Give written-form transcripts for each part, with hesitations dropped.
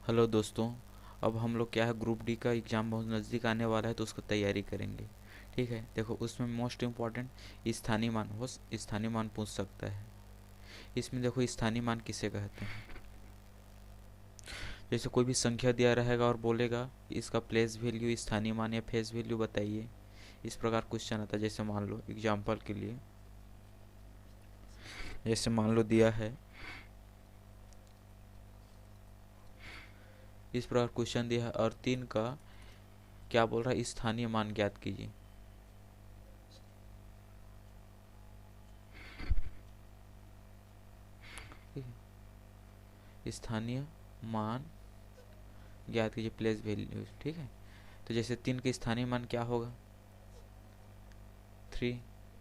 Hello दोस्तों। अब हम लोग क्या है, ग्रुप डी का एग्ज़ाम बहुत नज़दीक आने वाला है तो उसको तैयारी करेंगे। ठीक है, देखो उसमें मोस्ट इम्पॉर्टेंट स्थानीय मान हो, स्थानीय मान पूछ सकता है। इसमें देखो स्थानीय मान किसे कहते हैं। जैसे कोई भी संख्या दिया रहेगा और बोलेगा इसका प्लेस वैल्यू स्थानीय मान या फेस वैल्यू बताइए। इस प्रकार क्वेश्चन आता है। जैसे मान लो एग्जाम्पल के लिए, जैसे मान लो दिया है, इस प्रकार क्वेश्चन दिया है और 3 का क्या बोल रहा है, स्थानीय मान ज्ञात कीजिए। ठीक है, स्थानीय मान ज्ञात कीजिए, प्लेस वैल्यू। ठीक है, तो जैसे 3 के स्थानीय मान क्या होगा, 3।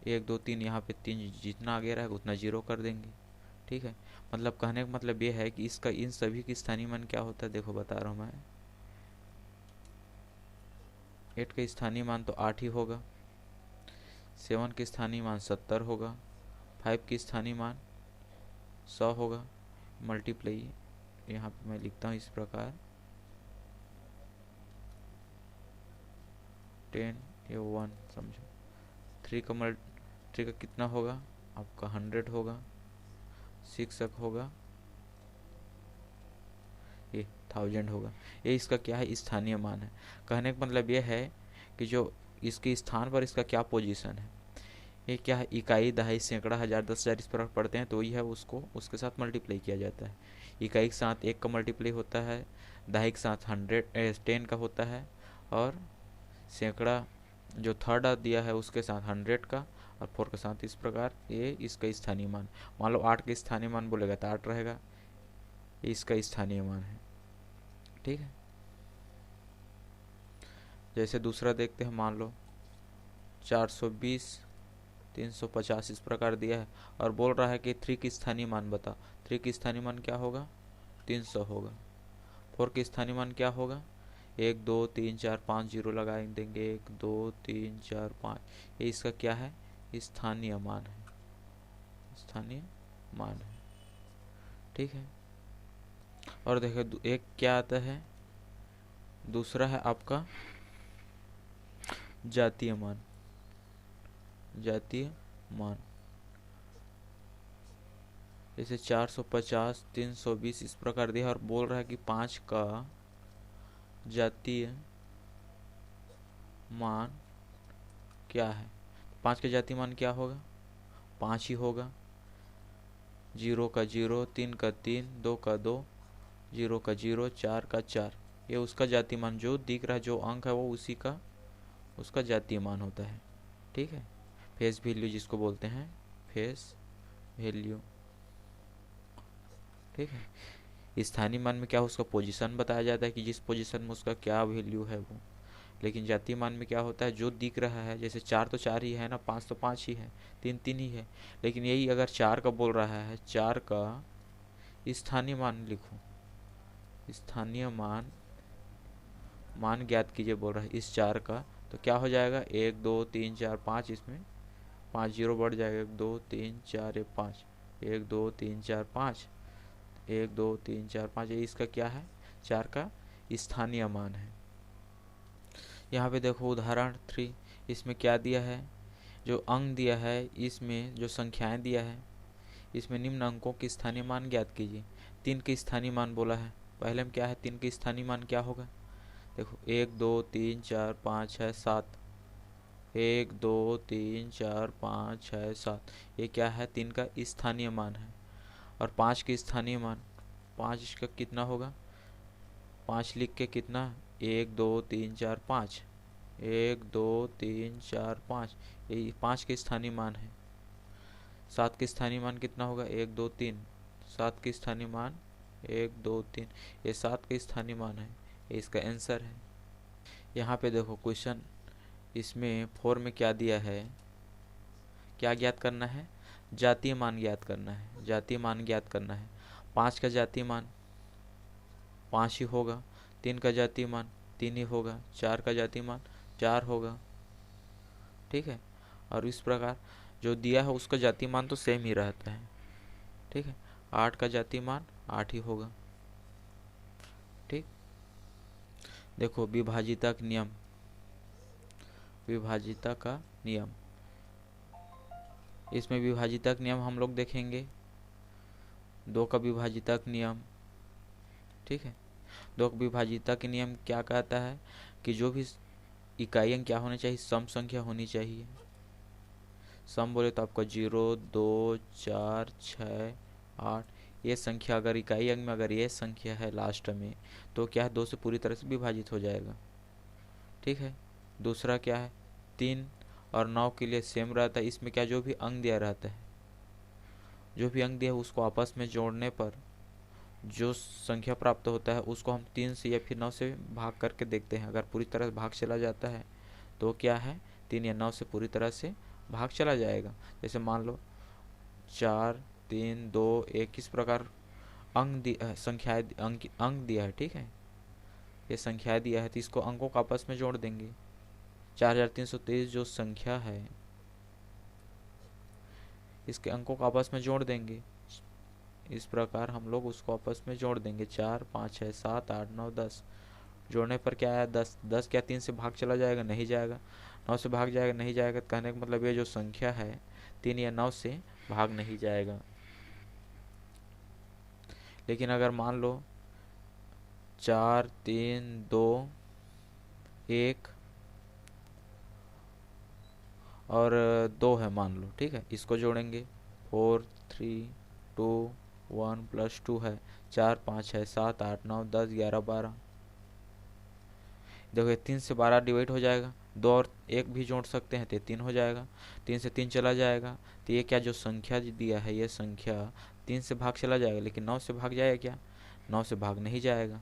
1 2 3, यहाँ पे 3 जितना आगे रहेगा उतना जीरो कर देंगे। ठीक है, मतलब कहने का मतलब ये है कि इसका इन सभी की स्थानीय मान क्या होता है, देखो बता रहा हूँ मैं। 8 का स्थानीय मान तो 8 ही होगा। 7 के स्थानीय मान 70 होगा। 5 की स्थानीय मान 100 होगा। मल्टीप्लाई यहाँ पे मैं लिखता हूँ इस प्रकार, 10 या 1 समझो। 3 का कितना होगा आपका, 100 होगा। 6 का होगा ये 1000 होगा। ये इसका क्या है, स्थानीय मान है। कहने का मतलब ये है कि जो इसके स्थान पर इसका क्या पोजीशन है। ये क्या है, इकाई, दहाई, सैकड़ा, हज़ार, 10,000 इस प्रकार पढ़ते हैं तो ये है, उसको उसके साथ मल्टीप्लाई किया जाता है। इकाई के साथ 1 का मल्टीप्लाई होता है, दहाई के साथ 10 का होता है, और सैकड़ा जो थर्ड दिया है उसके साथ 100 का, और 4 के साथ। इस प्रकार ये इसका स्थानीय मान। मान लो 8 का स्थानीय मान बोलेगा तो 8 रहेगा, ये इसका स्थानीय मान है। ठीक है, जैसे दूसरा देखते हैं। मान लो 420, 350 इस प्रकार दिया है और बोल रहा है कि 3 की स्थानीय मान बता। 3 की स्थानीय मान क्या होगा, 300 होगा। 4 की स्थानीय मान क्या होगा, 1 2 3 4 5 जीरो लगा देंगे, 1 2 3 4 5। ये इसका क्या है, स्थानीय मान है, स्थानीय मान है। ठीक है, और देखो एक क्या आता है, दूसरा है आपका जातीय मान। जातीय मान जैसे 450, 320 इस प्रकार दिया और बोल रहा है कि 5 का जातीय मान क्या है। 5 का जातीय मान क्या होगा, 5 ही होगा। 0 का 0, 3 का 3, 2 का 2, 0 का 0, 4 का 4। ये उसका जातीय मान जो दिख रहा है, जो अंक है वो उसी का उसका जातीय मान होता है। ठीक है, फेस वैल्यू जिसको बोलते हैं, फेस वैल्यू। ठीक है, स्थानीय मान में क्या उसका पोजीशन बताया जाता है कि जिस पोजीशन में उसका क्या वैल्यू है वो। लेकिन जातीय मान में क्या होता है, जो दिख रहा है, जैसे 4 तो 4 ही है ना, 5 तो 5 ही है, 3 3 ही है। लेकिन यही अगर 4 का बोल रहा है, 4 का स्थानीय मान लिखो, स्थानीय मान मान ज्ञात कीजिए बोल रहा है इस 4 का, तो क्या हो जाएगा, 1 2 3 4 5, इसमें 5 जीरो बढ़ जाएगा, 1 2 3 4 ये 5, 1 2 3 4 5, 1 2 3 4 5। ये इसका क्या है, 4 का स्थानीय मान है। यहाँ पे देखो उदाहरण 3, इसमें क्या दिया है, जो अंक दिया है, इसमें जो संख्याएं दिया है, इसमें निम्न अंकों के स्थानीय मान ज्ञात कीजिए। 3 के स्थानीय मान बोला है, पहले में क्या है, 3 के स्थानीय मान क्या होगा, देखो 1 2 3 4 5 6 7, 1 2 3 4 5 6 7। ये क्या है, 3 का स्थानीय मान है। और 5 के स्थानीय मान, 5 इसका कितना होगा, 5 लिख के कितना, 1 2 3 4 5, 1 2 3 4 5। ये 5 के स्थानीय मान है। 7 के स्थानीय मान कितना होगा, 1 2 3। 7 के स्थानीय मान 1 2 3, ये 7 के स्थानीय मान है, ये इसका आंसर है। यहाँ पे देखो क्वेश्चन, इसमें 4 में क्या दिया है, क्या ज्ञात करना है, जातीय मान ज्ञात करना है, जातीय मान ज्ञात करना है। 5 का जातीय मान 5 ही होगा। 3 का जातीय मान 3 ही होगा। 4 का जातीय मान 4 होगा। ठीक है, और इस प्रकार जो दिया है उसका जातीय मान तो सेम ही रहता है। ठीक है, 8 का जातीय मान 8 ही होगा। ठीक। देखो विभाजिता का नियम, विभाजिता का नियम, इसमें विभाजिता का नियम हम लोग देखेंगे। 2 का विभाजिता का नियम, ठीक है। 2 का विभाजिता के नियम क्या कहता है कि जो भी इकाई अंक क्या होनी चाहिए, सम संख्या होनी चाहिए। सम बोले तो आपका 0, 2, 4, 6, 8 ये संख्या, अगर इकाई अंक में अगर ये संख्या है लास्ट में तो क्या है 2 से पूरी तरह से विभाजित हो जाएगा, ठीक है। दूसरा क्या है 3 और 9 के लिए सेम रहता है। इसमें क्या जो भी अंक दिया रहता है, जो भी अंक दिया है उसको आपस में जोड़ने पर जो संख्या प्राप्त होता है उसको हम 3 से या फिर 9 से भाग करके देखते हैं। अगर पूरी तरह से भाग चला जाता है तो क्या है 3 या 9 से पूरी तरह से भाग चला जाएगा। जैसे मान लो 4, 3, 2, 1 इस प्रकार संख्याएं अंक दिया है, ठीक है। ये संख्याएं दिया है तो इसको अंकों को आपस में जोड़ देंगे। 4323 जो संख्या है इसके अंकों को आपस में जोड़ देंगे। इस प्रकार हम लोग उसको आपस में जोड़ देंगे। 4, 5, 6, 7, 8, 9, 10 जोड़ने पर क्या आया 10। 10 क्या 3 से भाग चला जाएगा, नहीं जाएगा। 9 से भाग जाएगा, नहीं जाएगा। कहने का मतलब ये जो संख्या है 3 या 9 से भाग नहीं जाएगा। लेकिन अगर मान लो 4, 3, 2, 1 और 2 है मान लो, ठीक है। इसको जोड़ेंगे 4, 3, 2, 1 प्लस 2 है 4, 5, 6, 7, 8, 9, 10, 11, 12। देखो 3 से 12 डिवाइड हो जाएगा। 2 और 1 भी जोड़ सकते हैं तो 3 हो जाएगा। 3 से 3 चला जाएगा तो ये क्या जो संख्या दिया है ये संख्या 3 से भाग चला जाएगा, लेकिन 9 से भाग जाएगा क्या, 9 से भाग नहीं जाएगा।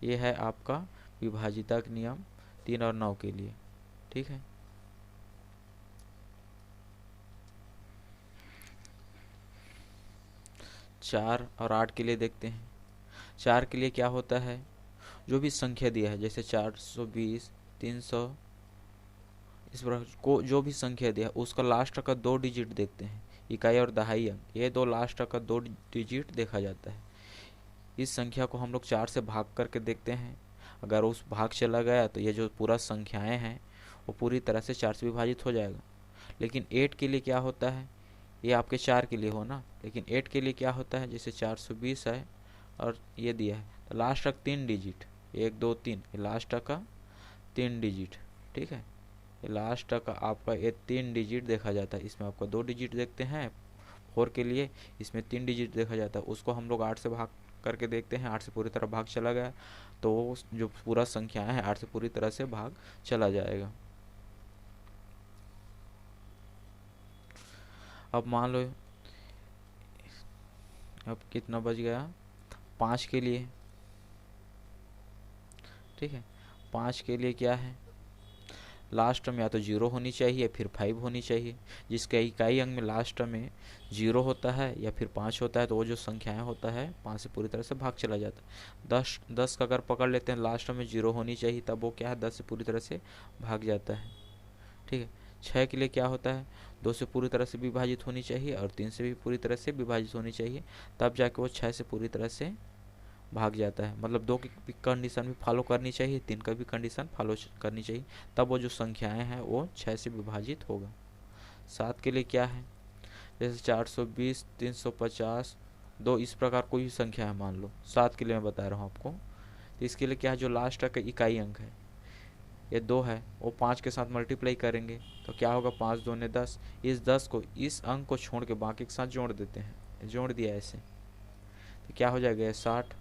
ये है आपका विभाजिता का नियम 3 और 9 के लिए, ठीक है। चार और 8 के लिए देखते हैं। 4 के लिए क्या होता है, जो भी संख्या दिया है जैसे 420, 300 इस प्रकार को जो भी संख्या दिया है उसका लास्ट का 2 डिजिट देखते हैं। इकाई और दहाई अंक ये 2 लास्ट का 2 डिजिट देखा जाता है। इस संख्या को हम लोग 4 से भाग करके देखते हैं। अगर उस भाग चला गया तो ये जो पूरा संख्याएं हैं वो पूरी तरह से 4 से विभाजित हो जाएगा। लेकिन 8 के लिए क्या होता है, ये आपके 4 के लिए हो ना, लेकिन 8 के लिए क्या होता है, जैसे 420 है और ये दिया है तो लास्ट तक 3 डिजिट 1, 2, 3 ये लास्ट का 3 डिजिट, ठीक है। ये लास्ट का आपका ये 3 डिजिट देखा जाता है। इसमें आपका 2 डिजिट देखते हैं 4 के लिए, इसमें 3 डिजिट देखा जाता है। उसको हम लोग 8 से भाग करके देखते हैं। 8 से पूरी तरह भाग चला गया तो वो जो पूरा संख्याएं है 8 से पूरी तरह से भाग चला जाएगा। अब मान लो अब कितना बच गया 5 के लिए, ठीक है। 5 के लिए क्या है, लास्ट में या तो 0 होनी चाहिए फिर 5 होनी चाहिए। जिसके इकाई अंक में लास्ट में 0 होता है या फिर 5 होता है तो वो जो संख्याएं होता है 5 से पूरी तरह से भाग चला जाता है। 10 का अगर पकड़ लेते हैं लास्ट में 0 होनी चाहिए तब वो क्या है 10 से पूरी तरह से भाग जाता है, ठीक है। 6 के लिए क्या होता है 2 से पूरी तरह से विभाजित होनी चाहिए और 3 से भी पूरी तरह से विभाजित होनी चाहिए, तब जाके वो 6 से पूरी तरह से भाग जाता है। मतलब 2 की भी कंडीशन भी फॉलो करनी चाहिए, 3 का भी कंडीशन फॉलो करनी चाहिए, तब वो जो संख्याएं हैं वो 6 से विभाजित होगा। 7 के लिए क्या है, जैसे 420, 350, 2 इस प्रकार कोई भी संख्या है मान लो। 7 के लिए मैं बता रहा हूँ आपको। तो इसके लिए क्या है जो लास्ट का इकाई अंक है ये 2 है, वो 5 के साथ मल्टीप्लाई करेंगे तो क्या होगा 5 दूने 10। इस 10 को इस अंक को छोड़ के बाकी के साथ जोड़ देते हैं, जोड़ दिया ऐसे तो क्या हो जाएगा 60,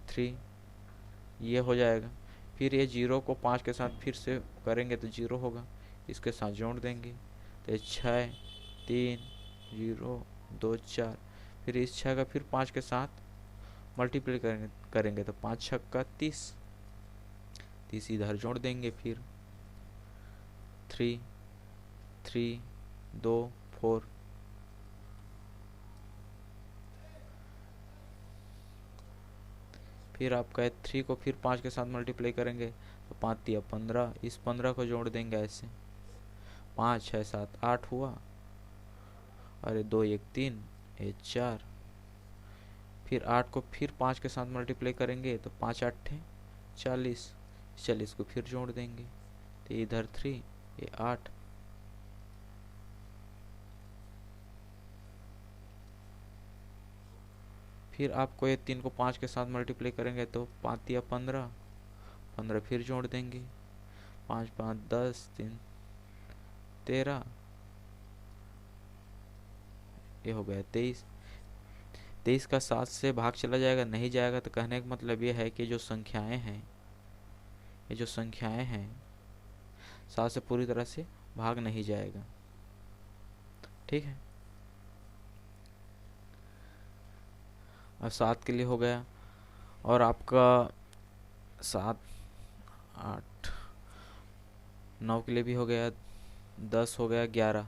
3 ये हो जाएगा। फिर ये 0 को 5 के साथ फिर से करेंगे तो 0 होगा, इसके साथ जोड़ देंगे तो 6, 3, 0, 2, 4। फिर इस 6 का फिर 5 के साथ मल्टीप्लाई करेंगे तो 5 छक्का 30, 30 इधर जोड़ देंगे। फिर 3, 3, 2, 4 फिर आपका 3 को फिर 5 के साथ मल्टीप्लाई करेंगे तो 5 तिया 15, इस 15 को जोड़ देंगे ऐसे 5, 6, 7, 8 हुआ, अरे 2, 1, 3, 1, 4। फिर 8 को फिर 5 के साथ मल्टीप्लाई करेंगे तो 5 8 40, 40 को फिर जोड़ देंगे तो इधर 3, ये 8, फिर आपको ये 3 को 5 के साथ मल्टीप्लाई करेंगे तो 5 या 15, 15 फिर जोड़ देंगे, 5 5 10, 3 13, ये हो गया 23। 23 का 7 से भाग चला जाएगा, नहीं जाएगा, तो कहने का मतलब ये है कि जो संख्याएं हैं, ये जो संख्याएं हैं 7 से पूरी तरह से भाग नहीं जाएगा। ठीक है, अब 7 के लिए हो गया, और आपका 7 8 9 के लिए भी हो गया, 10 हो गया, 11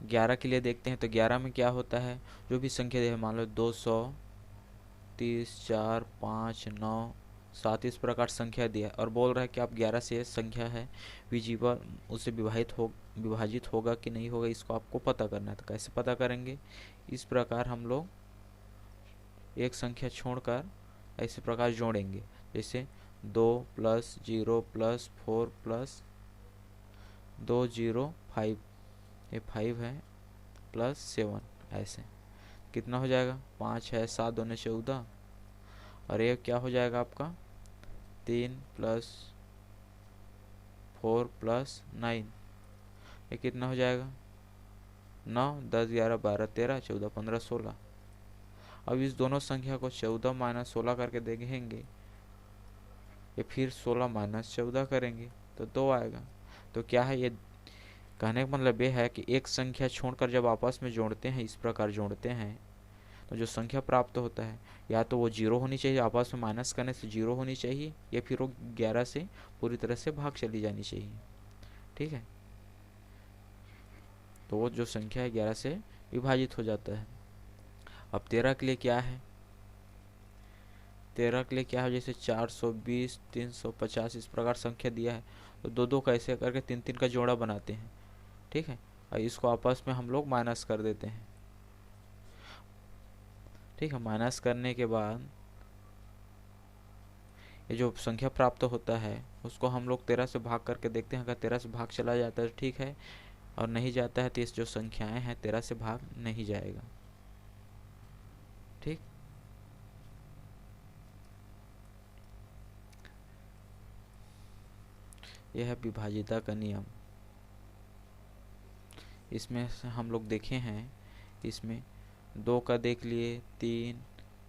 11 के लिए देखते हैं। तो 11 में क्या होता है, जो भी संख्या दे, मान लो 230, 4 5 9 7, इस प्रकार संख्या दिया और बोल रहा है कि आप 11 से संख्या है विजिबल, उससे विभाजित होगा कि नहीं होगा, इसको आपको पता करना है। तो कैसे पता करेंगे, इस प्रकार हम लोग एक संख्या छोड़कर ऐसे प्रकार जोड़ेंगे, जैसे 2 + 0 + 4 + 2 0 5, ये 5 है, +7, ऐसे कितना हो जाएगा, 5 है, 7 दूने 14, और ये क्या हो जाएगा आपका 3 + 4 + 9, ये कितना हो जाएगा 9 10 11 12 13 14 15 16। अब इस दोनों संख्या को 14 - 16 करके देखेंगे, ये फिर 16 - 14 करेंगे तो 2 आएगा। तो क्या है, ये कहने का मतलब ये है कि एक संख्या छोड़कर जब आपस में जोड़ते हैं, इस प्रकार जोड़ते हैं, तो जो संख्या प्राप्त होता है या तो वो 0 होनी चाहिए, आपस में माइनस करने से 0 होनी चाहिए, या फिर वो 11 से पूरी तरह से भाग चली जानी चाहिए। ठीक है, तो वो जो संख्या है 11 से विभाजित हो जाता है। अब 13 के लिए क्या है, 13 के लिए क्या है, जैसे 420 350 इस प्रकार संख्या दिया है, तो दो दो कैसे करके 3 3 का जोड़ा बनाते हैं। ठीक है, और इसको आपस में हम लोग माइनस कर देते हैं। ठीक है, माइनस करने के बाद ये जो संख्या प्राप्त होता है उसको हम लोग 13 से भाग करके देखते हैं। अगर 13 से भाग चला जाता है तो ठीक है, और नहीं जाता है तो इस जो संख्याएं हैं 13 से भाग नहीं जाएगा। ठीक, यह है विभाजिता का नियम। इसमें हम लोग देखे हैं, इसमें 2 का देख लिए, 3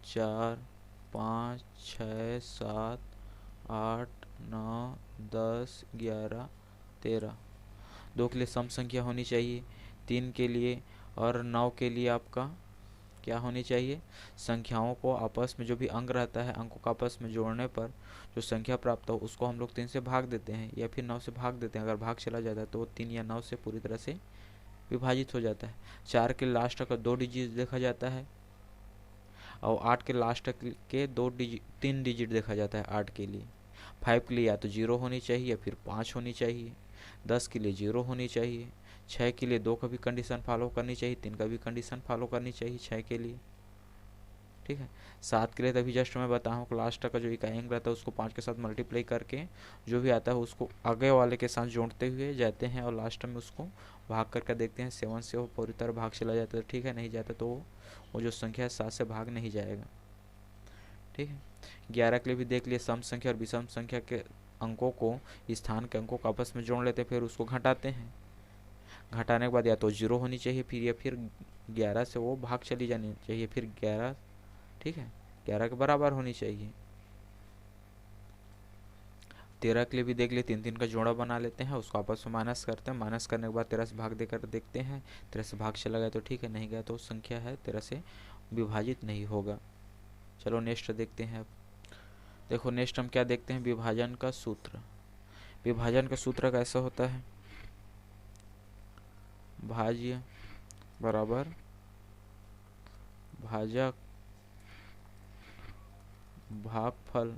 4 5 6 7 8 9 10 11 13। 2 के लिए सम संख्या होनी चाहिए, 3 के लिए और 9 के लिए आपका क्या होनी चाहिए, संख्याओं को आपस में जो भी अंक रहता है, अंकों को आपस में जोड़ने पर जो संख्या प्राप्त हो उसको हम लोग 3 से भाग देते हैं या फिर 9 से भाग देते हैं। अगर भाग चला जाता है तो वो 3 या 9 से पूरी तरह से विभाजित हो जाता है। 4 के लास्ट का 2 डिजिट देखा जाता है, और 8 के लास्ट के 3 डिजिट देखा जाता है 8 के लिए। 5 के लिए या तो 0 होनी चाहिए या फिर 5 होनी चाहिए। 10 के लिए 0 होनी चाहिए। 6 के लिए 2 का भी कंडीशन फॉलो करनी चाहिए, 3 का भी कंडीशन फॉलो करनी चाहिए 6 के लिए। ठीक है, 7 के लिए तभी जस्ट मैं बताऊँ कि लास्ट का जो इकाई अंक रहता है उसको 5 के साथ मल्टीप्लाई करके जो भी आता है उसको आगे वाले के साथ जोड़ते हुए जाते हैं, और लास्ट में उसको भाग करके देखते हैं। 7 से वो पूरी तरह भाग चला जाता है, ठीक है, नहीं जाता तो वो जो संख्या है 7 से भाग नहीं जाएगा। ठीक है, 11 के लिए भी देख लिए, सम संख्या और विषम संख्या के अंकों को, स्थान के अंकों को आपस में जोड़ लेते हैं, फिर उसको घटाते हैं। घटाने के बाद या तो 0 होनी चाहिए फिर, या फिर 11 से वो भाग चली जानी चाहिए, फिर 11, ठीक है, 11 के बराबर होनी चाहिए। 13 के लिए भी देख लिए, 3 3 का जोड़ा बना लेते हैं, उसको आपस में माइनस करते हैं। माइनस करने के बाद 13 से भाग देकर देखते हैं, 13 से भाग चला गया तो ठीक है, नहीं गया तो संख्या है 13 से विभाजित नहीं होगा। चलो नेक्स्ट देखते हैं। अब देखो नेक्स्ट हम क्या देखते हैं, विभाजन का सूत्र। विभाजन का सूत्र कैसा होता है, भाज्य बराबर भाजक भागफल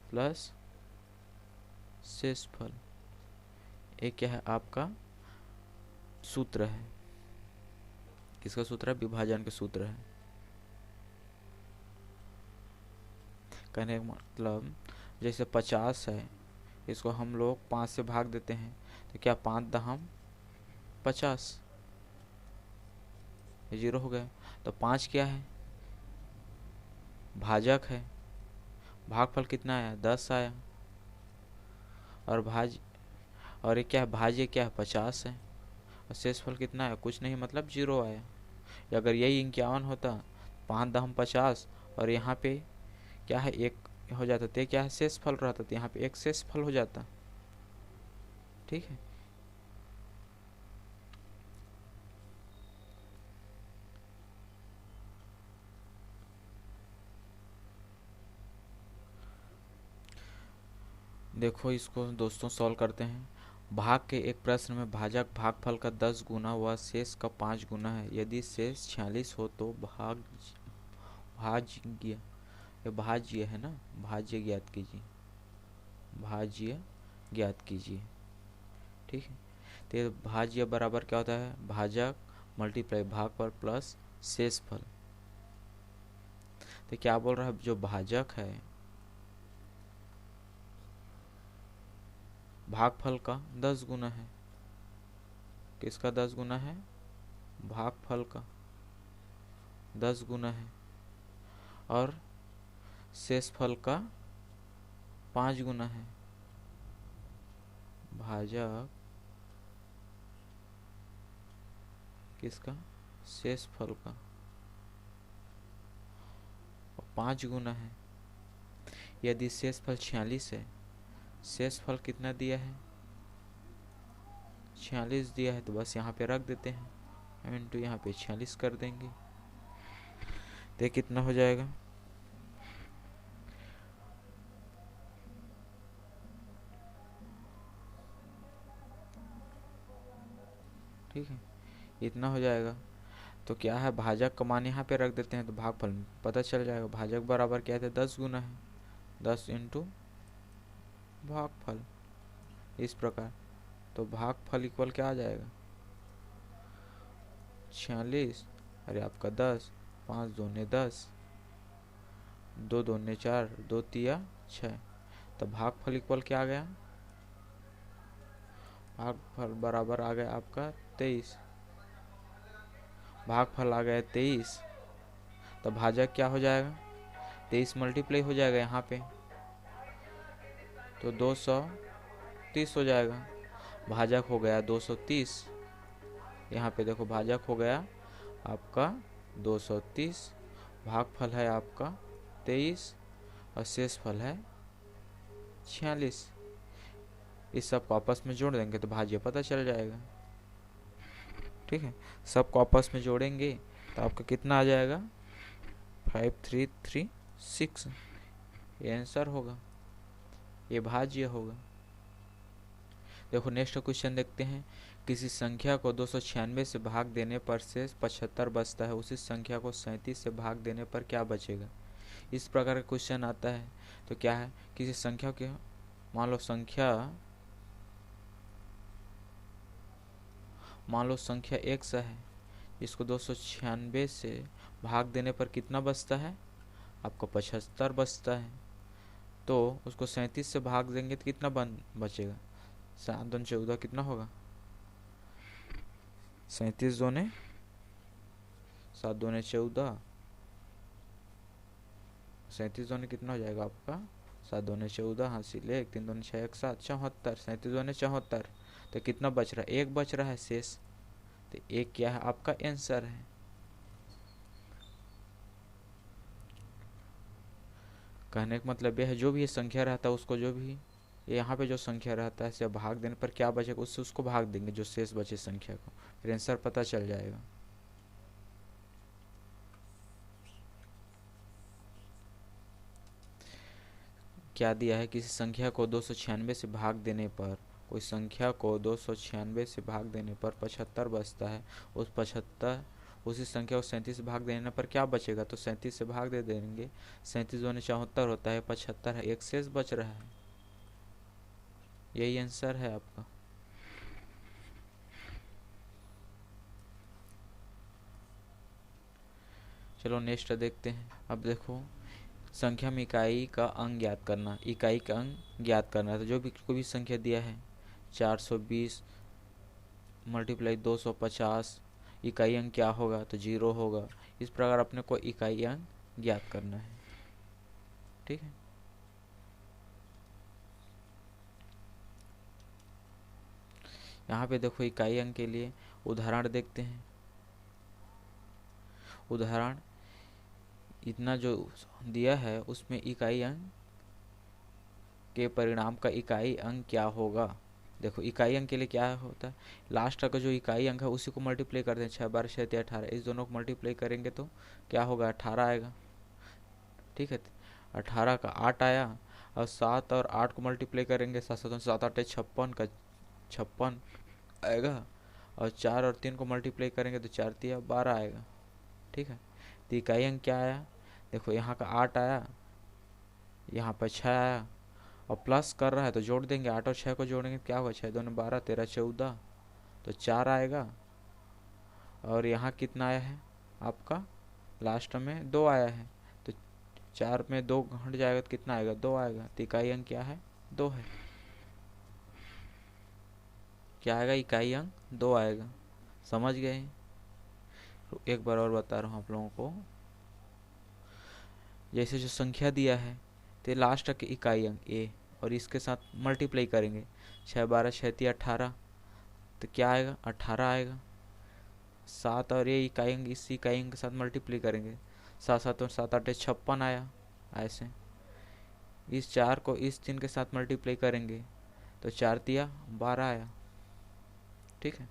प्लस शेषफल। ये क्या है, आपका सूत्र है। किसका सूत्र है? विभाजन का सूत्र है। कहने का मतलब जैसे 50 है, इसको हम लोग 5 से भाग देते हैं तो क्या 5 दहम 50, ये 0 हो गया। तो 5 क्या है? भाजक है। भागफल कितना आया? 10 आया। और और ये क्या है? भाज्य क्या है? 50 है। और शेषफल कितना है? कुछ नहीं, मतलब 0 आया। अगर यही 51 होता, 5 दहम 50, और यहाँ पे क्या है? 1 हो जाता, तो क्या है? शेषफल रहता, तो यहाँ पे 1 शेषफल हो जाता। ठीक है। देखो इसको दोस्तों सॉल्व करते हैं। भाग के एक प्रश्न में भाजक भागफल का 10 गुना व शेष का 5 गुना है। यदि शेष 46 हो तो भाज्य, ये भाज्य है ना, भाज्य ज्ञात कीजिए, भाज्य ज्ञात कीजिए। ठीक है। तो ये भाज्य बराबर क्या होता है? भाजक मल्टीप्लाई भागफल प्लस शेषफल। तो क्या बोल रहा है? जो भाजक है भागफल का 10 गुना है। किसका 10 गुना है? भागफल का 10 गुना है। और शेषफल का 5 गुना है। भाजक किसका? शेषफल का 5 गुना है। यदि शेषफल 46 है, शेषफल कितना दिया है? 46 दिया है, तो बस यहाँ पे रख देते हैं, इंटू यहाँ पे 46 कर देंगे। तो कितना हो जाएगा? ठीक है, इतना हो जाएगा। तो क्या है? भाजक का मान यहाँ पे रख देते हैं तो भागफल पता चल जाएगा। भाजक बराबर क्या है? 10 गुना है, 10 इंटू भागफल, इस प्रकार। तो भागफल इक्वल क्या आ जाएगा? 46, अरे आपका 10, 5 दूने 10, 2 दूने 4, 2 तिया 6। तो भागफल इक्वल क्या आ गया? भागफल बराबर आ गया आपका 23। भागफल आ गया 23। तो भाजक क्या हो जाएगा? 23 मल्टीप्लाई हो जाएगा यहाँ पे, तो 230 हो जाएगा। भाजक हो गया 230। यहाँ पे देखो भाजक हो गया आपका 230, भागफल है आपका 23, और शेषफल है 46। इस सब को आपस में जोड़ देंगे तो भाज्य पता चल जाएगा। ठीक है, सबको आपस में जोड़ेंगे तो आपका कितना आ जाएगा? 5336। ये आंसर होगा, ये भाज्य होगा। देखो नेक्स्ट क्वेश्चन देखते हैं। किसी संख्या को 296 से भाग देने पर से 75 बचता है, उसी संख्या को 37 से भाग देने पर क्या बचेगा? इस प्रकार का क्वेश्चन आता है। तो क्या है? किसी संख्या के, मान लो संख्या x है, इसको 296 से भाग देने पर कितना बचता है? आपको 75 बचता है। तो उसको 37 से भाग देंगे तो कितना बचेगा? 7 दूने 14, कितना होगा? 37 दूने 7 दूने 14, 37 दूने कितना हो जाएगा आपका? 7 दूने 14, हासिल 1, 3 दूने 6, 1 7, 74। 37 दूने 74। तो कितना बच रहा है? 1 बच रहा है शेष। तो 1 क्या है? आपका आंसर है। कहने का मतलब यह है, जो भी ये संख्या रहता है उसको, जो भी यहाँ पे जो संख्या रहता है इसे भाग देने पर क्या बचेगा, उससे उसको भाग देंगे जो शेष बचे संख्या को, फिर आंसर पता चल जाएगा। क्या दिया है? किसी संख्या को 296 से भाग देने पर, कोई संख्या को 296 से भाग देने पर 75 बचता है। उसी संख्या को 37 से भाग देने पर क्या बचेगा? तो 37 से भाग दे देंगे। 37 दूने 74 होता है, 75 है, 1 शेष बच रहा है। यही आंसर है आपका। चलो नेक्स्ट देखते हैं। अब देखो संख्या में इकाई का अंक ज्ञात करना, इकाई का अंक ज्ञात करना। तो जो भी कोई भी संख्या दिया है 420 मल्टीप्लाई 250, इकाई अंक क्या होगा, तो 0 होगा। इस प्रकार अपने को इकाई अंक ज्ञात करना है। ठीक है, यहाँ पे देखो इकाई अंक के लिए उदाहरण देखते हैं। उदाहरण इतना जो दिया है उसमें इकाई अंक के परिणाम का इकाई अंक क्या होगा। देखो इकाई अंक के लिए क्या होता है, लास्ट का जो इकाई अंक है उसी को मल्टीप्लाई करते हैं। 6 12 6 18, इस दोनों को मल्टीप्लाई करेंगे तो क्या होगा, 18 आएगा। ठीक है, 18 का 8 आया, और 7 और 8 को मल्टीप्लाई करेंगे, 7 7 7 8 56 का 56 आएगा, और 4 और 3 को मल्टीप्लाई करेंगे तो 4 3 12 आएगा। ठीक है, तो इकाई अंक क्या आया, देखो यहाँ का 8 आया, यहाँ पर 6 आया, और प्लस कर रहा है तो जोड़ देंगे। 8 और 6 को जोड़ेंगे तो क्या होगा, 6 2 12 13 14, तो 4 आएगा। और यहाँ कितना आया है आपका, लास्ट में 2 आया है, तो 4 में 2 घट जाएगा तो कितना आएगा, 2 आएगा। तो इकाई अंक क्या है, 2 है। क्या आएगा, इकाई अंक 2 आएगा। समझ गए। एक बार और बता रहा हूँ आप लोगों को। जैसे जो संख्या दिया है तो लास्ट के इकाई अंक ए, और इसके साथ मल्टीप्लाई करेंगे। 6 12 6 3 18, तो क्या आएगा, 18 आएगा। 7 और ये इकाई अंक इस इकाई अंक के साथ मल्टीप्लाई करेंगे। 7 7 और 7 8 56 आया। ऐसे इस 4 को इस 3 के साथ मल्टीप्लाई करेंगे तो 4 3 12 आया। ठीक है,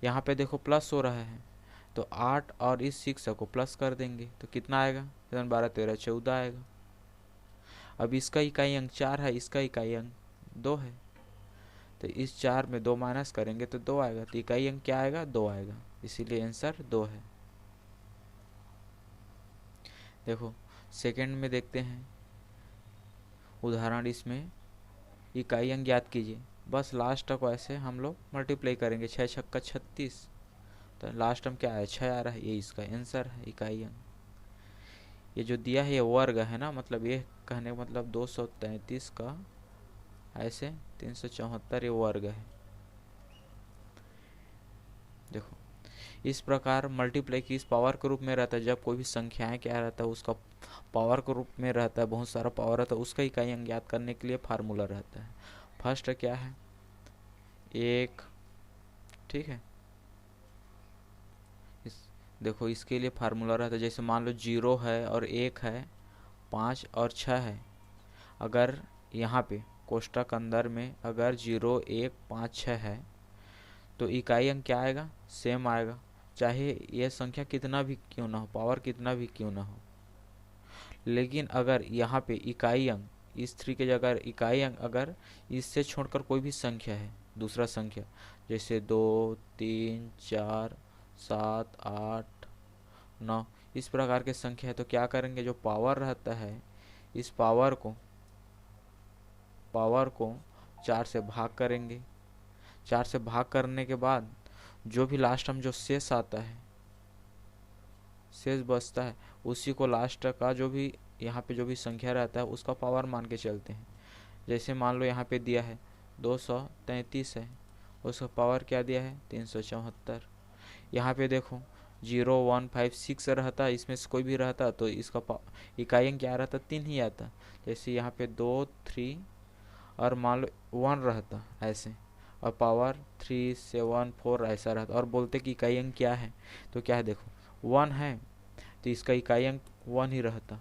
यहाँ पे देखो प्लस हो रहा है, तो 8 और इस 6 को प्लस कर देंगे तो कितना आएगा, 12 13 14 आएगा। अब इसका इकाई अंक 4 है, इसका इकाई अंक 2 है, तो इस 4 में 2 माइनस करेंगे तो 2 आएगा। तो इकाई अंक क्या आएगा, 2 आएगा, इसीलिए आंसर 2 है। देखो सेकंड में देखते हैं उदाहरण। इसमें इकाई अंक ज्ञात कीजिए, बस लास्ट को ऐसे हम लोग मल्टीप्लाई करेंगे। 6 6 36, तो लास्ट में क्या है, 6 आ रहा है, ये इसका आंसर है इकाई अंक। ये जो दिया है ये वर्ग है ना, मतलब ये कहने का मतलब 233 का ऐसे 374 ये वर्ग है। देखो इस प्रकार मल्टीप्लाई किस पावर के रूप में रहता है, जब कोई भी संख्याएं क्या रहता है उसका पावर के रूप में रहता है, बहुत सारा पावर रहता है, उसका इकाई अंक ज्ञात करने के लिए फार्मूला रहता है। फर्स्ट क्या है, 1। ठीक है, देखो इसके लिए फार्मूला रहता है। जैसे मान लो 0 है और 1 है, 5 और 6 है। अगर यहाँ पे कोष्टक अंदर में अगर 0 1 5 6 है तो इकाई अंक क्या आएगा, सेम आएगा, चाहे यह संख्या कितना भी क्यों ना हो, पावर कितना भी क्यों ना हो। लेकिन अगर यहाँ पे इकाई अंक इस 3 के जगह इकाई अंक अगर इससे छोड़कर कोई भी संख्या है, दूसरा संख्या जैसे 2 3 4 7 8 9 इस प्रकार के संख्या है, तो क्या करेंगे, जो पावर रहता है इस पावर को 4 से भाग करेंगे। 4 से भाग करने के बाद जो भी लास्ट में जो शेष आता है, शेष बचता है, उसी को लास्ट का जो भी यहाँ पे जो भी संख्या रहता है उसका पावर मान के चलते हैं। जैसे मान लो यहाँ पे दिया है 233 है, उसका पावर क्या दिया है, 374। यहाँ पे देखो 0 1 5 6 रहता, इसमें से कोई भी रहता तो इसका इकाई अंक क्या रहता, 3 ही आता। जैसे यहाँ पे 2 3 और मान लो 1 रहता ऐसे, और पावर 3 7 4 ऐसा रहता, और बोलते कि इकाई अंक क्या है, तो क्या है, देखो 1 है तो इसका इकाई अंक 1 ही रहता,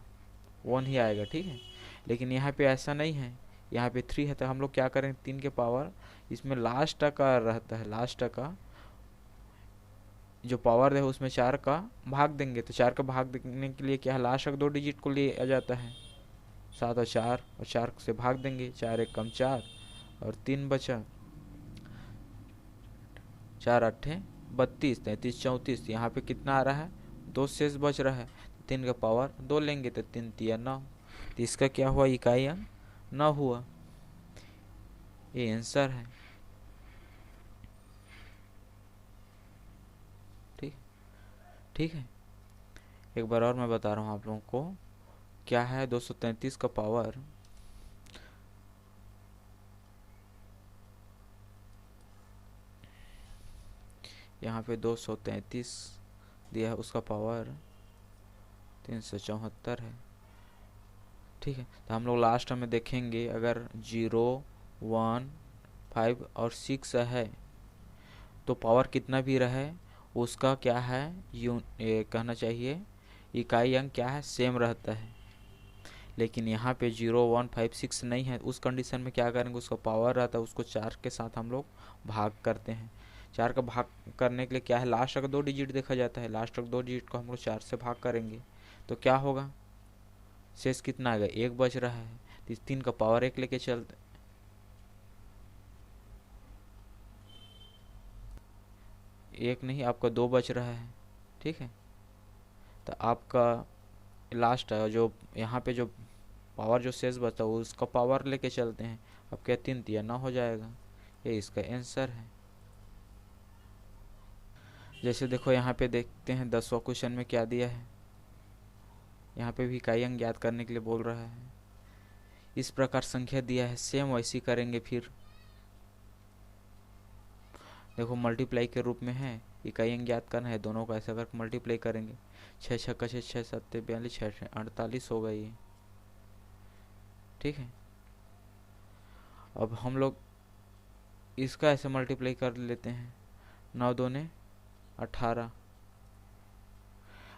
1 ही आएगा। ठीक है, लेकिन यहाँ पे ऐसा नहीं है, यहाँ पे 3 है, तो हम लोग क्या करें, 3 के पावर इसमें लास्ट का रहता है, लास्ट का जो पावर है उसमें 4 का भाग देंगे। तो 4 का भाग देने के लिए क्या है, लास्ट का 2 डिजिट को लिया जाता है, 7 और 4 से भाग देंगे, 4 1 कम 4 और 3 बचा, 4 8 32 33 34। यहाँ पे कितना आ रहा है, 2 शेष बच रहा है, 3 का पावर 2 लेंगे तो 3 3 9, तो इसका क्या हुआ, इकाई अंक 9 हुआ। ये आंसर है। ठीक ठीक है, एक बार और मैं बता रहा हूँ आप लोगों को क्या है। 233 का पावर यहाँ पे 233 दिया है, उसका पावर 374 है। ठीक है, तो हम लोग लास्ट में देखेंगे अगर 0, 1, 5 और 6 है तो पावर कितना भी रहे उसका क्या है कहना चाहिए इकाई अंक क्या है, सेम रहता है। लेकिन यहाँ पे 0, 1, 5, 6 नहीं है, उस कंडीशन में क्या करेंगे, उसका पावर रहता है उसको 4 के साथ हम लोग भाग करते हैं। 4 का भाग करने के लिए क्या है, लास्ट का 2 डिजिट देखा जाता है, लास्ट का 2 डिजिट को हम लोग 4 से भाग करेंगे तो क्या होगा, शेष कितना आएगा, 1 बच रहा है। तो 3 का पावर 1 लेके चलते, 1 नहीं आपका 2 बच रहा है। ठीक है, तो आपका लास्ट है जो यहाँ पे जो पावर जो शेष बचा है उसका पावर लेके चलते हैं। अब क्या 3 दिया 9 हो जाएगा, ये इसका आंसर है। जैसे देखो यहाँ पे देखते हैं 10वां क्वेश्चन में क्या दिया है। यहाँ पे भी इकाई अंक ज्ञात करने के लिए बोल रहा है। इस प्रकार संख्या दिया है, सेम वैसी करेंगे। फिर देखो मल्टीप्लाई के रूप में है, इकाई अंक ज्ञात करना है, दोनों का ऐसा करके मल्टीप्लाई करेंगे। 6 छक्का 6, 6 सत्ते 42, 6 48 होगा ये। ठीक है, अब हम लोग इसका ऐसे मल्टीप्लाई कर लेते हैं, 9 दूने 18।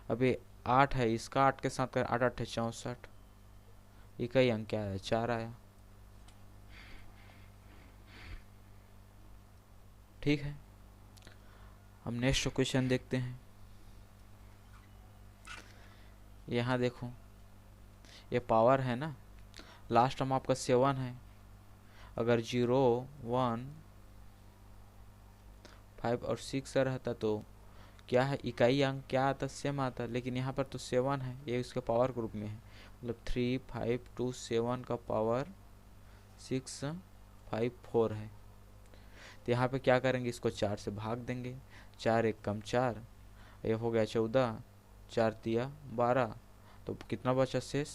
अब ये 8 है, इसका 8 के साथ कर 8 8 64, इकाई अंक क्या है, 4 आया। ठीक है, हम नेक्स्ट क्वेश्चन देखते हैं। यहाँ देखो ये पावर है ना, लास्ट में आपका 7 है। अगर 0, 1, 5 और 6 रहता तो क्या है, इकाई अंक क्या आता, सेम आता। लेकिन यहाँ पर तो 7 है, ये उसके पावर ग्रुप में है, मतलब 3, 5, 2, 7 का पावर 6, 5, 4 है। तो यहाँ पे क्या करेंगे, इसको 4 से भाग देंगे। 4 1 कम 4, ये हो गया 14, 4 तिया 12, तो कितना बचा शेष,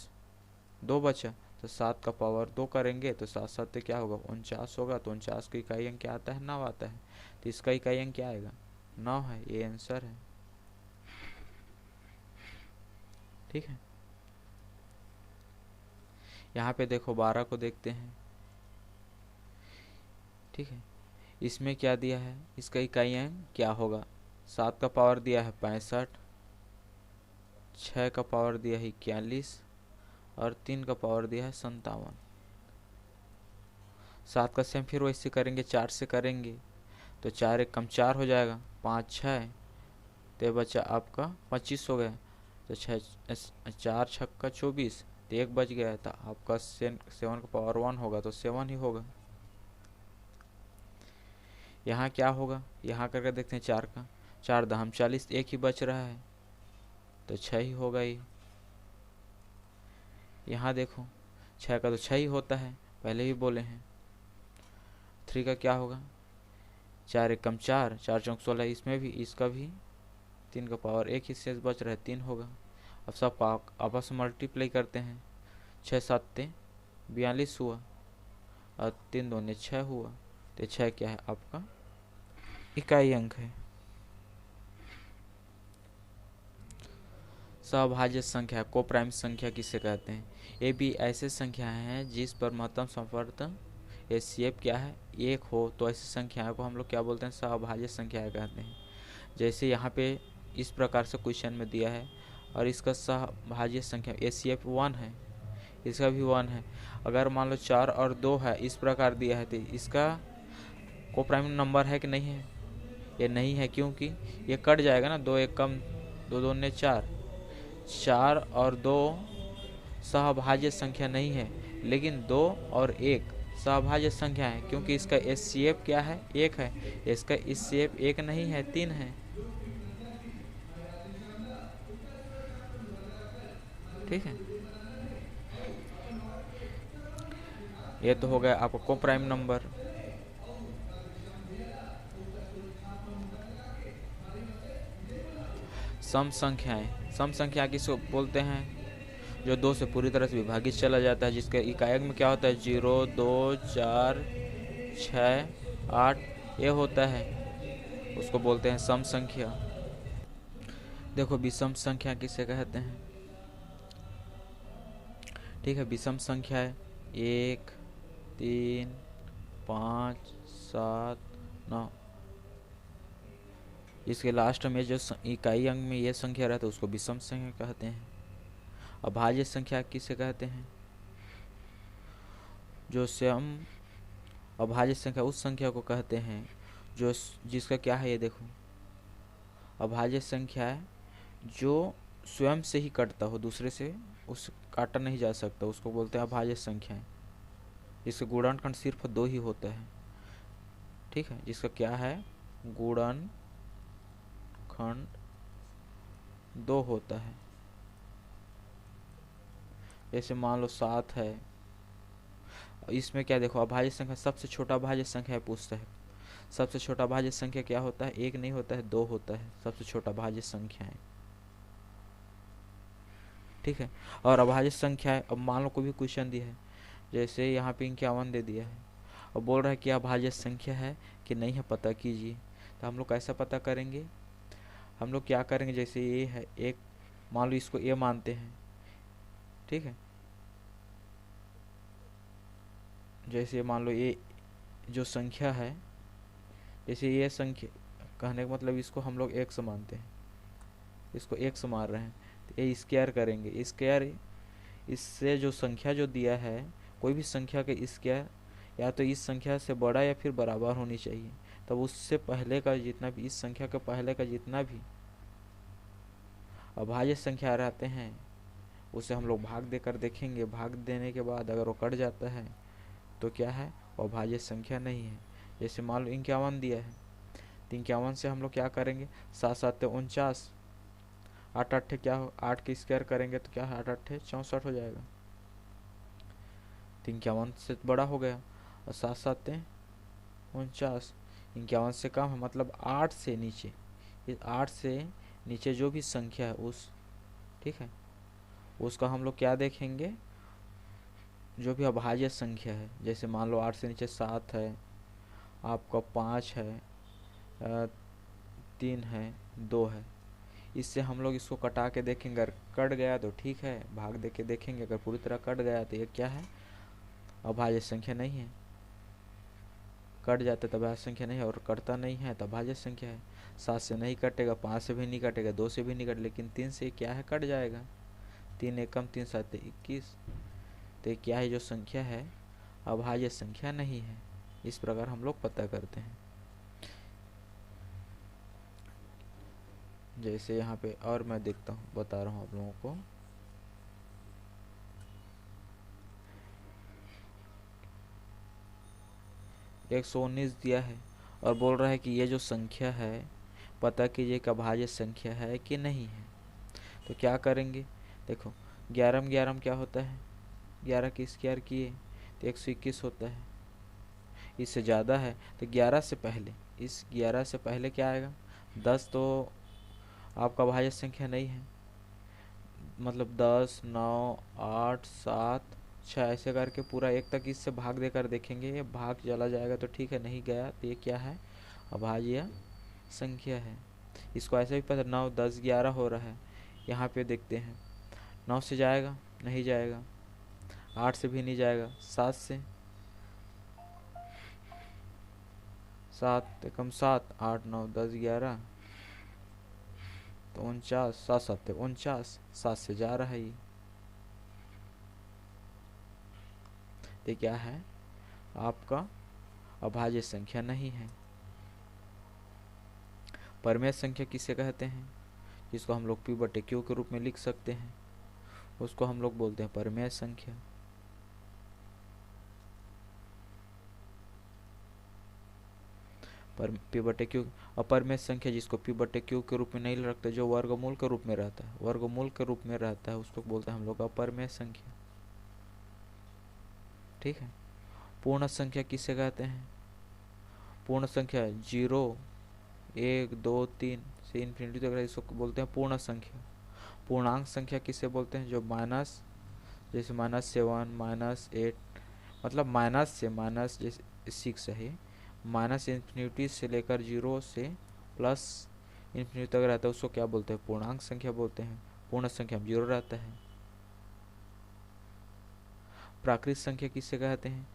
2 बचा। तो 7 का पावर 2 करेंगे तो 7 7 क्या होगा, 49 होगा। तो 49 का इकाई अंक क्या आता है, 9 आता है। तो इसका इकाई अंक क्या आएगा, 9 है, ये आंसर है। ठीक है, यहाँ पे देखो 12 को देखते हैं। ठीक है, इसमें क्या दिया है, इसका इकाई अंक क्या होगा। 7 का पावर दिया है 65, 6 का पावर दिया है 41 और 3 का पावर दिया है 57। 7 का सेम फिर वैसे करेंगे, 4 से करेंगे तो 4 1 कम 4 हो जाएगा, 5 6 तो बचा आपका 25 हो गया। तो 4 छक्का 24, तो 1 बच गया था आपका। 7 का पावर 1 होगा तो 7 ही होगा। यहाँ क्या होगा, यहाँ करके देखते हैं 4 का, 4 दहम 40, 1 ही बच रहा है तो 6 ही होगा ये। यहाँ देखो 6 का तो 6 ही होता है, पहले ही बोले हैं। 3 का क्या होगा, 4 1 कम 4, 4 चौक 16, इसमें भी इसका भी 3 का पावर 1 ही शेष बच रहा है, 3 होगा। अब सब आपस में मल्टीप्लाई करते हैं, 6 7 42 हुआ और 3 2 6 हुआ। तो 6 क्या है आपका इकाई अंक है। सभाज्य संख्या को प्राइम संख्या किसे कहते हैं। ये भी ऐसे संख्याएं हैं जिस पर महत्तम संवर्तन एचसीएफ क्या है, 1 हो, तो ऐसी संख्याओं को हम लोग क्या बोलते हैं, सभाज्य संख्याएं कहते हैं। जैसे यहाँ पे इस प्रकार से क्वेश्चन में दिया है और इसका सभाज्य संख्या एचसीएफ 1 है, इसका भी 1 है। अगर मान लो 4 और 2 है, इस प्रकार दिया है, तो इसका को प्राइम नंबर है कि नहीं है, ये नहीं है, क्योंकि ये कट जाएगा ना, 2 1 कम 2 2 ने 4, 4 और 2 सहभाज्य संख्या नहीं है, लेकिन 2 और 1 सहभाज्य संख्या है, क्योंकि इसका एचसीएफ क्या है, 1 है, इसका एचसीएफ 1 नहीं है, 3 है। ठीक है, ये तो हो गया आपका को प्राइम नंबर। सम संख्याएं, सम संख्या किसको बोलते हैं? जो 2 से पूरी तरह से विभाजित चला जाता है, जिसके इकाई में क्या होता है 0, 2, 4, 6, 8 ये होता है, उसको बोलते हैं सम संख्या। देखो विषम संख्या किसे कहते हैं? ठीक है, विषम संख्या है 1, 3, 5, 7, 9, इसके लास्ट में जो इकाई अंक में ये संख्या रहता है उसको विषम संख्या कहते हैं। अभाज्य संख्या किसे कहते हैं? जो स्वयं अभाज्य संख्या उस संख्या को कहते हैं जो जिसका क्या है, ये देखो अभाज्य संख्या है जो स्वयं से ही कटता हो, दूसरे से उस काटा नहीं जा सकता, उसको बोलते हैं अभाज्य संख्या। जिसका गुणनखंड सिर्फ 2 ही होता है। ठीक है, जिसका क्या है गुणनखंड 2 होता है। जैसे मान लो 7 है, इसमें क्या देखो अभाज्य संख्या सबसे छोटा अभाज्य संख्या पूछता है। सबसे छोटा अभाज्य संख्या क्या होता है? 1 नहीं होता है, 2 होता है सबसे छोटा अभाज्य संख्या है। ठीक है, और अभाज्य संख्या है, अब मान लो कोई भी क्वेश्चन दिया है, जैसे यहाँ पे 51 दे दिया है और बोल रहा है कि अभाज्य संख्या है कि नहीं है पता कीजिए। तो हम लोग कैसा पता करेंगे? हम लोग क्या करेंगे, जैसे ये है एक, मान लो इसको ए मानते हैं। ठीक है, जैसे मान लो ये जो संख्या है, जैसे ये संख्या कहने का मतलब इसको हम लोग x मानते हैं, इसको x मान रहे हैं, तो ये स्क्वायर करेंगे। स्क्वायर इससे जो संख्या जो दिया है, कोई भी संख्या के स्क्वायर या तो इस संख्या से बड़ा या फिर बराबर होनी चाहिए। तब उससे पहले का जितना भी, इस संख्या के पहले का जितना भी अभाज्य संख्या रहते हैं उसे हम लोग भाग देकर देखेंगे। भाग देने के बाद अगर वो कट जाता है तो क्या है, वो अभाज्य संख्या नहीं है। जैसे मान लो 51 दिया है, तो 51 से हम लोग क्या करेंगे, 7 7 49, 8 8 क्या हो, 8 के स्क्वायर करेंगे तो क्या है 8 8 64 हो जाएगा। 51 से बड़ा हो गया और 7 7 49, 51 से कम है, मतलब 8 से नीचे, इस 8 से नीचे जो भी संख्या है उस, ठीक है, उसका हम लोग क्या देखेंगे, जो भी अभाज्य संख्या है। जैसे मान लो 8 से नीचे 7 है, आपका 5 है, 3 है, 2 है, इससे हम लोग इसको कटा के देखेंगे। अगर कट गया तो ठीक है, भाग दे के देखेंगे। अगर पूरी तरह कट गया तो ये क्या है, अभाज्य संख्या नहीं है। कट जाता तो अभाज्य संख्या नहीं है, और कटता नहीं है तो अभाज्य संख्या है। 7 से नहीं कटेगा, 5 से भी नहीं कटेगा, 2 से भी नहीं कटेगा, लेकिन 3 से क्या है, कट जाएगा। 3 एकम 3 7 21, तो क्या है, जो संख्या है अभाज्य संख्या नहीं है। इस प्रकार हम लोग पता करते हैं। जैसे यहाँ पे और मैं देखता हूँ, बता रहा हूँ आप लोगों को। एक 119 दिया है और बोल रहा है कि ये जो संख्या है पता कीजिए कि अभाज्य संख्या है कि नहीं है। तो क्या करेंगे, देखो 11 में 11 क्या होता है, 11 की स्क्वायर किए तो 121 होता है। इससे ज़्यादा है तो 11 से पहले, इस 11 से पहले क्या आएगा, 10 तो आपका अभाज्य संख्या नहीं है, मतलब 10 9 8 7 6 ऐसे करके पूरा 1 तक इससे भाग देकर देखेंगे। ये भाग चला जाएगा तो ठीक है, नहीं गया तो ये क्या है, अभाज्य संख्या है। इसको ऐसे भी पता 9 10 11 हो रहा है, यहाँ पे देखते हैं 9 से जाएगा, नहीं जाएगा, 8 से भी नहीं जाएगा, 7 से, 7 एकम 7, 8 9 10 11 तो 49, 7 7 49, 7 से जा रहा है ये। तो क्या है, आपका अभाज्य संख्या नहीं है। परमेय संख्या किसे कहते हैं, जिसको हम लोग P/Q के रूप में लिख सकते हैं, उसको हम लोग बोलते हैं परमेय संख्या। पर P/Q अपरमेय संख्या जिसको P/Q के रूप में नहीं रखते, जो वर्गमूल के रूप में रहता है, वर्गमूल के रूप में रहता है, उसको बोलते हैं हम लोग अपरमेय संख्या। ठीक है, पूर्ण संख्या किसे कहते हैं, पूर्ण संख्या 0 1 2 3 से इन्फिनिटी तक, इसको बोलते हैं पूर्ण संख्या। पूर्णांक संख्या किसे बोलते हैं? जो माइनस, जैसे -7, -8, मतलब माइनस से माइनस, जैसे 6 है, माइनस इन्फिनिटी से लेकर 0 से प्लस इन्फिनिटी तक रहता है, उसको क्या बोलते हैं? पूर्णांक संख्या बोलते हैं। पूर्ण संख्या में 0 रहता है। प्राकृत संख्या किसे कहते हैं?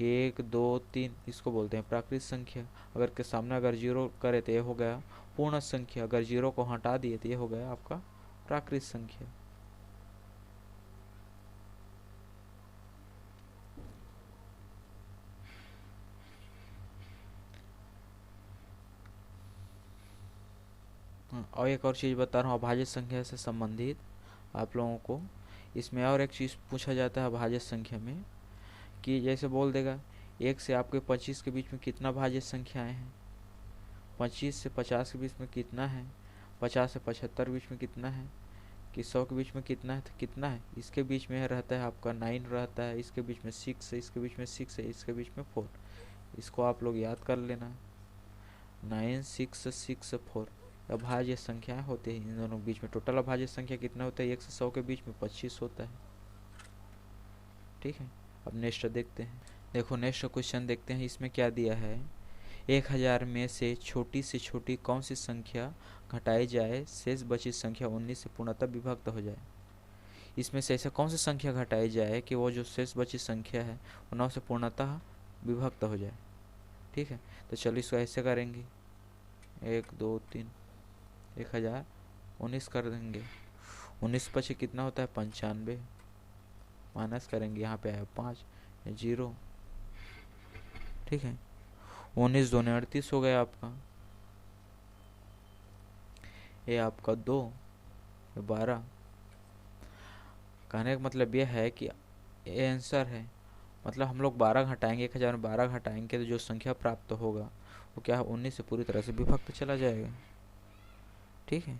1, 2, 3, इसको बोलते हैं प्राकृत संख्या। अगर के सामने अगर 0 करे तो ये हो गया पूर्ण संख्या, अगर 0 को हटा दिए तो ये हो गया आपका प्राकृत संख्या। और एक और चीज़ बता रहा हूँ अभाज्य संख्या से संबंधित आप लोगों को। इसमें और एक चीज़ पूछा जाता है अभाज्य संख्या में, कि जैसे बोल देगा 1 से आपके 25 के बीच में कितना भाज्य संख्याएं हैं, 25 से 50 के बीच में कितना है, 50 से 75 के बीच में कितना है, कि 100 के बीच में कितना है, तो कितना है? इसके बीच में रहता है आपका 9 रहता है, इसके बीच में 6 है, इसके बीच में 6 है, इसके बीच में 4। इसको आप लोग याद कर लेना, 9, 6, 6, 4 अभाज्य संख्याएं होती है इन दोनों के बीच में। टोटल अभाज्य संख्या कितना होता है? 1 से 100 के बीच में 25 होता है। ठीक है, अब नेक्स्ट देखते हैं। देखो नेक्स्ट क्वेश्चन देखते हैं, इसमें क्या दिया है। 1000 में से छोटी कौन सी संख्या घटाई जाए शेष बची संख्या 19 से पूर्णतः विभक्त हो जाए। इसमें से ऐसा कौन सी संख्या घटाई जाए कि वो जो शेष बची संख्या है वो 9 से पूर्णतः विभक्त हो जाए। ठीक है, तो चलो इसको ऐसे करेंगे, 1, 2, 3, 1019 कर देंगे। 19 पचे कितना होता है? 95। माइनस करेंगे, यहाँ पे आया 5, 0। ठीक है, 19 दूने 38 हो गया आपका, ये आपका 2, 12। कहने का मतलब यह है कि ये आंसर है, मतलब हम लोग 12 घटाएंगे, 1000 में 12 घटाएंगे तो जो संख्या प्राप्त होगा वो क्या है? 19 से पूरी तरह से विभक्त चला जाएगा। ठीक है,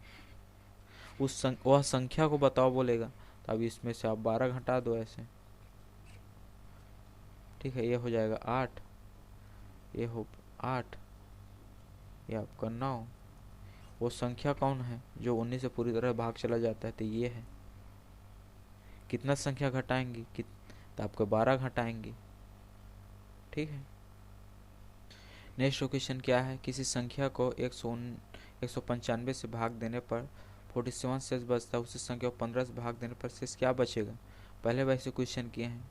वह संख्या को बताओ बोलेगा, तो अब इसमें से आप 12 घटा दो ऐसे। ठीक है, ये हो जाएगा 8, ये हो 8, ये आपका 9। वो संख्या कौन है जो 19 से पूरी तरह भाग चला जाता है? तो ये है। कितना संख्या घटाएंगे? तो आपको 12 घटाएंगे। ठीक है, नेक्स्ट क्वेश्चन क्या है। किसी संख्या को 195 से भाग देने पर 47 शेष बचता है, उसी संख्या को 15 से भाग देने पर शेष क्या बचेगा? पहले वैसे क्वेश्चन किए हैं।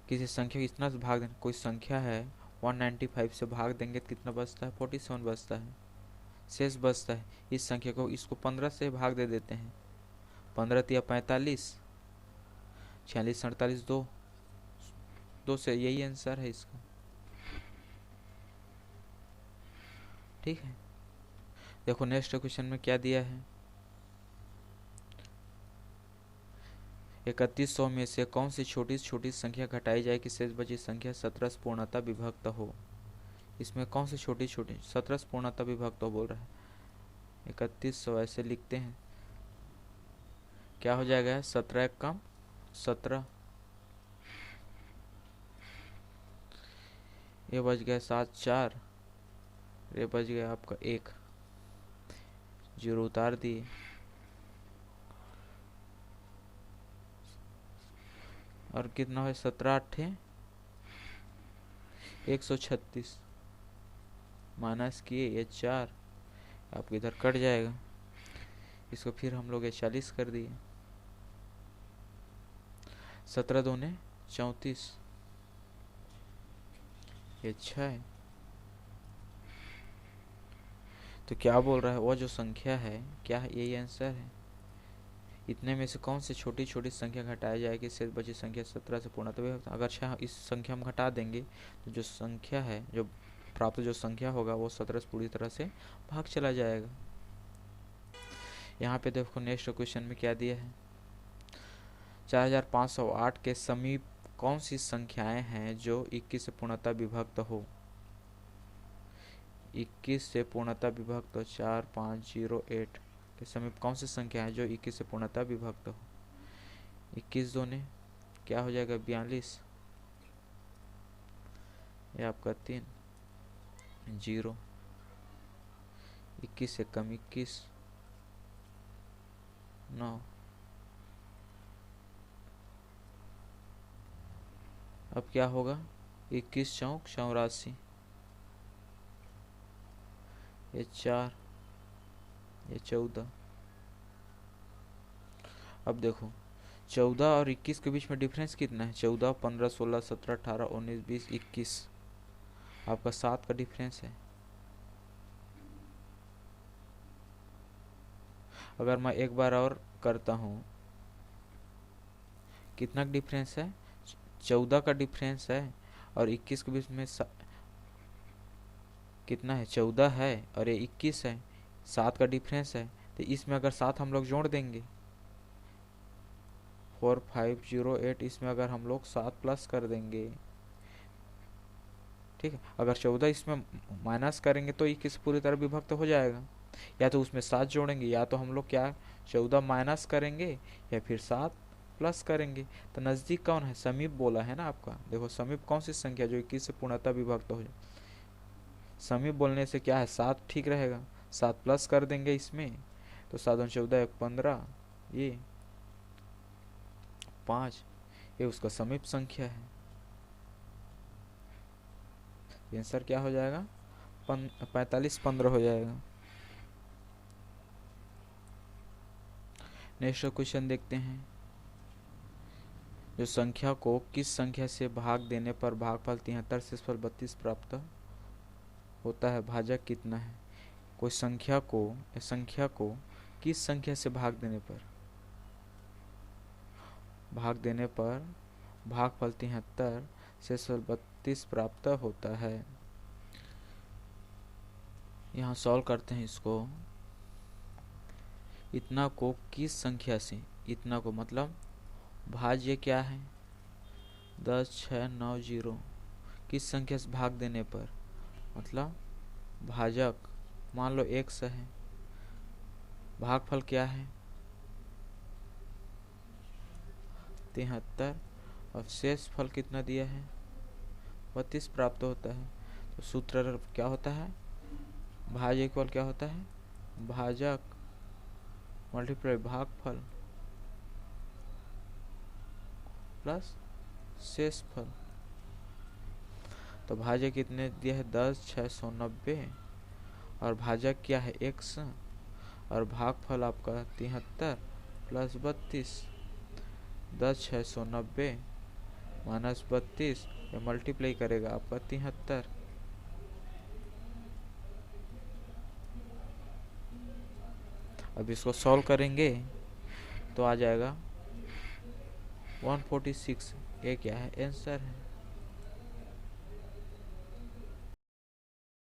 किसी संख्या को इतना से भाग देना, कोई संख्या है 195 से भाग देंगे तो कितना बचता है? 47 बचता है, शेष बचता है। इस संख्या को इसको 15 से भाग दे देते हैं, 15 तिया 45, 46, 48, 2 से, यही आंसर है इसका। ठीक है, देखो नेक्स्ट क्वेश्चन में क्या दिया है। 3100 में से कौन सी छोटी से छोटी संख्या घटाई जाए कि शेष बची संख्या 17 से पूर्णतः विभक्त हो। इसमें कौन सी छोटी छोटी 17 से पूर्णतः विभक्त हो बोल रहा है। 3100 ऐसे लिखते हैं, क्या हो जाएगा? 17 कम 17, ये बच गया 7, 4, ये बच गया आपका 1, 0 उतार दिए, और कितना है? 17 8 136, माइनस किए, ये 4 आपके इधर कट जाएगा। इसको फिर हम लोग 40 कर दिए, 17 दूने 34, ये 6 है। तो क्या बोल रहा है, वह जो संख्या है क्या है? यही आंसर है। इतने में से कौन सी छोटी छोटी संख्या घटाया जाए कि शेष बची संख्या 17 से पूर्णतः विभक्त। अगर इस संख्या में घटा देंगे तो जो संख्या है, जो प्राप्त जो संख्या होगा वो 17 से पूरी तरह से भाग चला जाएगा। यहाँ पे देखो नेक्स्ट क्वेश्चन में क्या दिया है। 4508 के समीप कौन सी संख्याएं हैं जो 21 से पूर्णतः विभक्त हो। 21 से पूर्णतः विभक्त हो, 4508 के समीप कौन सी संख्या है जो 21 से पूर्णतः विभक्त हो। 21 दूने क्या हो जाएगा? 42, ये आपका 3, 0, 21 से कम 21, 9। अब क्या होगा, 21 चौक 84, ये 4, ये 14। अब देखो 14 और 21 के बीच में डिफरेंस कितना है, 14, 15, 16, 17, 18, 19, 20, 21, आपका 7 का डिफरेंस है। अगर मैं एक बार और करता हूँ, कितना डिफरेंस है, 14 का डिफरेंस है और 21 के बीच में कितना है, 14 है और ये 21 है, 7 का डिफरेंस है। तो इसमें अगर 7 हम लोग जोड़ देंगे, 4508, इसमें अगर हम लोग 7 प्लस कर देंगे, ठीक है। अगर 14 इसमें माइनस करेंगे तो 21 पूरी तरह विभक्त हो जाएगा। या तो उसमें 7 जोड़ेंगे, या तो हम लोग क्या 14 माइनस करेंगे या फिर 7 प्लस करेंगे। तो नज़दीक कौन है, समीप बोला है ना आपका। देखो समीप कौन सी संख्या जो 21 से पूर्णतः विभक्त हो जाए, समीप बोलने से क्या है, 7 ठीक रहेगा। 7 प्लस कर देंगे इसमें, तो 7 और 14 1 15, ये 5, ये उसका समीप संख्या है। आंसर क्या हो जाएगा, 45 15 हो जाएगा। नेक्स्ट क्वेश्चन देखते हैं। जो संख्या को किस संख्या से भाग देने पर भागफल 73 शेषफल 32 प्राप्त होता है, भाजक कितना है। कोई संख्या को किस संख्या से भाग देने पर भागफल 73 शेषफल 32 प्राप्त होता है। यहाँ सॉल्व करते हैं इसको। इतना को किस संख्या से, इतना को मतलब भाज्य क्या है, 10 6 9 0, किस संख्या से भाग देने पर मतलब भाजक मान लो x है, भागफल क्या है 73 और शेष फल कितना दिया है 32 प्राप्त होता है। तो सूत्र क्या होता है, भाज्य इक्वल क्या होता है, भाजक मल्टीप्लाई भागफल प्लस शेष फल। तो भाज्य कितने दिया है 10 690 और भाजक क्या है x और भागफल आपका 73 प्लस 32, 10 690 माइनस 32, ये मल्टीप्लाई करेगा आपका 73। अब इसको सॉल्व करेंगे तो आ जाएगा 146, ये क्या है आंसर है।